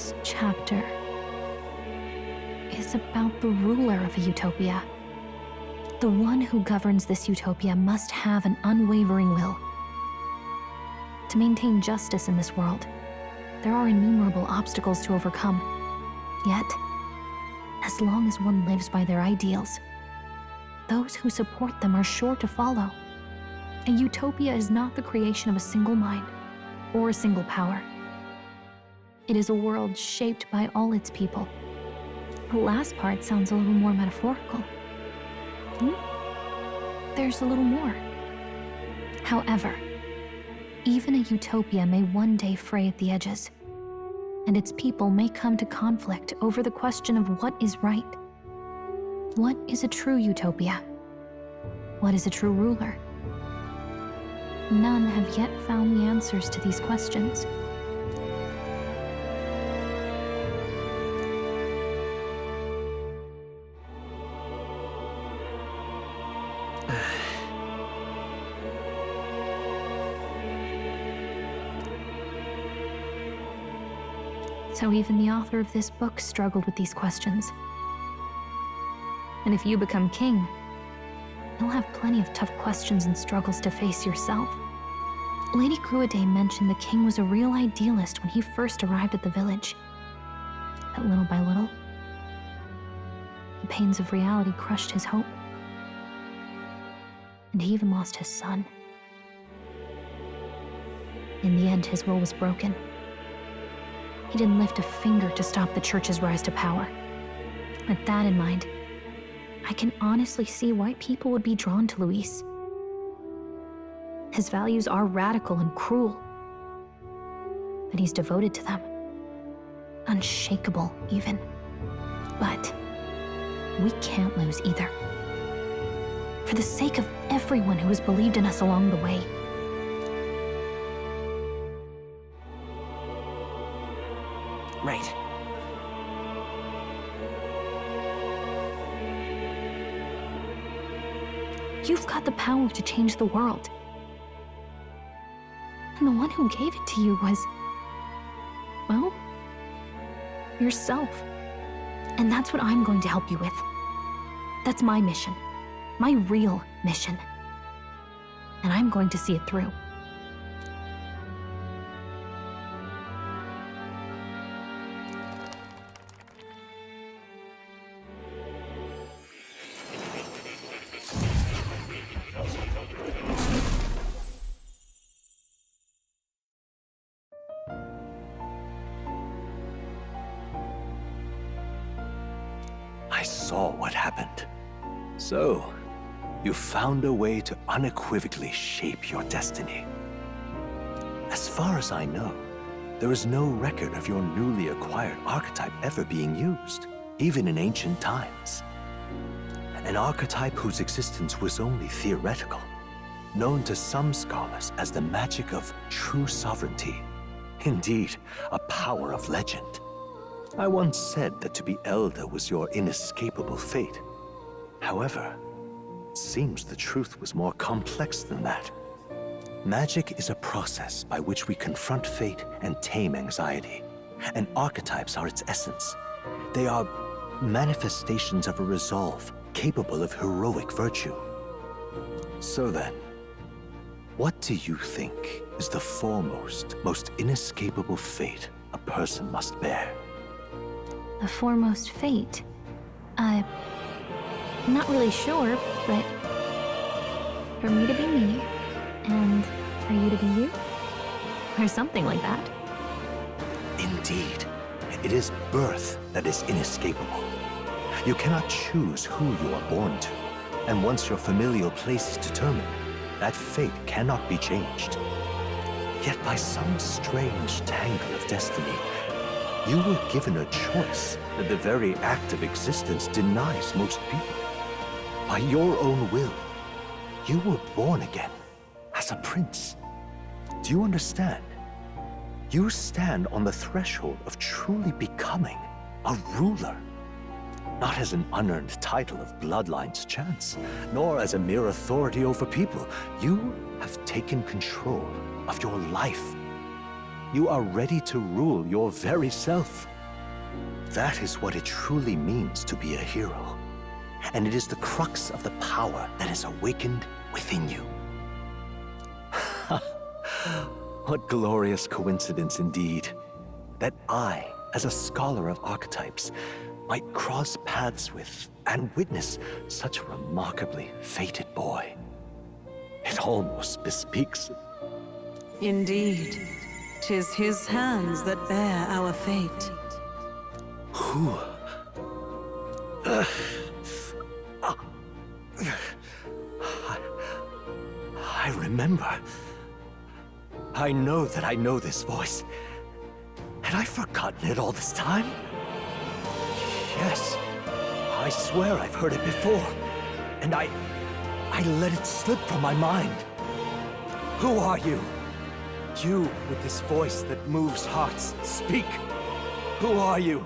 This chapter is about the ruler of a utopia. The one who governs this utopia must have an unwavering will. To maintain justice in this world, there are innumerable obstacles to overcome. Yet, as long as one lives by their ideals, those who support them are sure to follow. A utopia is not the creation of a single mind or a single power. It is a world shaped by all its people. The last part sounds a little more metaphorical. There's a little more. However, even a utopia may one day fray at the edges, and its people may come to conflict over the question of what is right. What is a true utopia? What is a true ruler? None have yet found the answers to these questions. So even the author of this book struggled with these questions. And if you become king, you'll have plenty of tough questions and struggles to face yourself. Lady Gruaday mentioned the king was a real idealist when he first arrived at the village. But little by little, the pains of reality crushed his hope. And he even lost his son. In the end, his will was broken. He didn't lift a finger to stop the church's rise to power. With that in mind, I can honestly see why people would be drawn to Luis. His values are radical and cruel, but he's devoted to them. Unshakable, even. But we can't lose either. For the sake of everyone who has believed in us along the way. Right. You've got the power to change the world. And the one who gave it to you was, well, yourself. And that's what I'm going to help you with. That's my mission. My real mission. And I'm going to see it through. I saw what happened. So, you found a way to unequivocally shape your destiny. As far as I know, there is no record of your newly acquired archetype ever being used, even in ancient times. An archetype whose existence was only theoretical, known to some scholars as the magic of true sovereignty. Indeed, a power of legend. I once said that to be Elder was your inescapable fate. However, it seems the truth was more complex than that. Magic is a process by which we confront fate and tame anxiety, and archetypes are its essence. They are manifestations of a resolve capable of heroic virtue. So then, what do you think is the foremost, most inescapable fate a person must bear? The foremost fate? I'm not really sure, but for me to be me, and for you to be you, or something like that. Indeed, it is birth that is inescapable. You cannot choose who you are born to, and once your familial place is determined, that fate cannot be changed. Yet by some strange tangle of destiny, you were given a choice that the very act of existence denies most people. By your own will, you were born again as a prince. Do you understand? You stand on the threshold of truly becoming a ruler. Not as an unearned title of bloodline's chance, nor as a mere authority over people. You have taken control of your life. You are ready to rule your very self. That is what it truly means to be a hero. And it is the crux of the power that is awakened within you. What glorious coincidence indeed, that I, as a scholar of archetypes, might cross paths with and witness such a remarkably fated boy. It almost bespeaks... Indeed. 'Tis his hands that bear our fate. Who? I remember. I know that I know this voice. Had I forgotten it all this time? Yes. I swear I've heard it before. And I let it slip from my mind. Who are you? You with this voice that moves hearts. Speak. Who are you?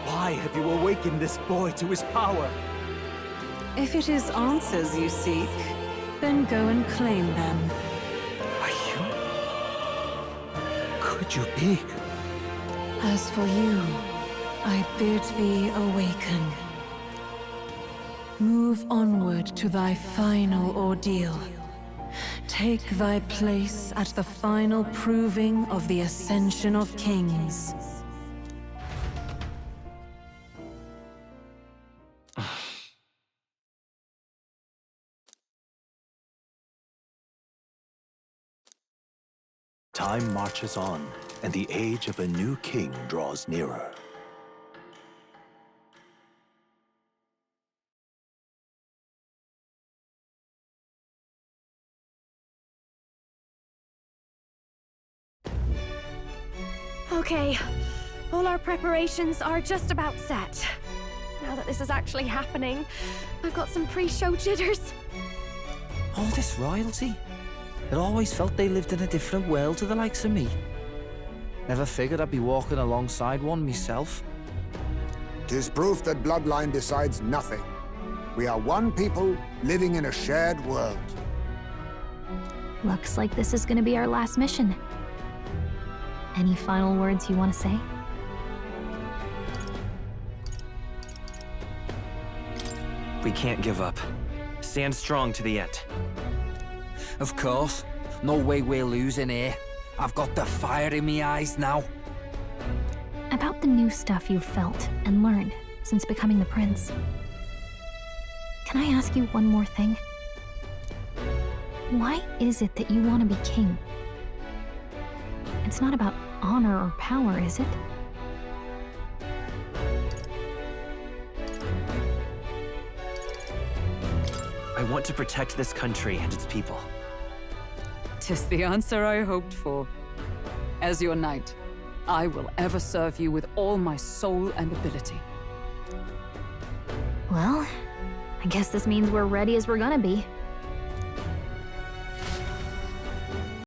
Why have you awakened this boy to his power? If it is answers you seek, then go and claim them. Are you? Could you be? As for you, I bid thee awaken. Move onward to thy final ordeal. Take thy place at the final proving of the Ascension of Kings. Time marches on, and the age of a new king draws nearer. Okay, all our preparations are just about set. Now that this is actually happening, I've got some pre-show jitters. All this royalty? It always felt they lived in a different world to the likes of me. Never figured I'd be walking alongside one myself. 'Tis proof that bloodline decides nothing. We are one people living in a shared world. Looks like this is gonna be our last mission. Any final words you want to say? We can't give up. Stand strong to the end. Of course. No way we're losing here. I've got the fire in me eyes now. About the new stuff you've felt and learned since becoming the prince. Can I ask you one more thing? Why is it that you want to be king? It's not about honor or power, is it? I want to protect this country and its people. 'Tis the answer I hoped for. As your knight, I will ever serve you with all my soul and ability. Well, I guess this means we're ready as we're gonna be.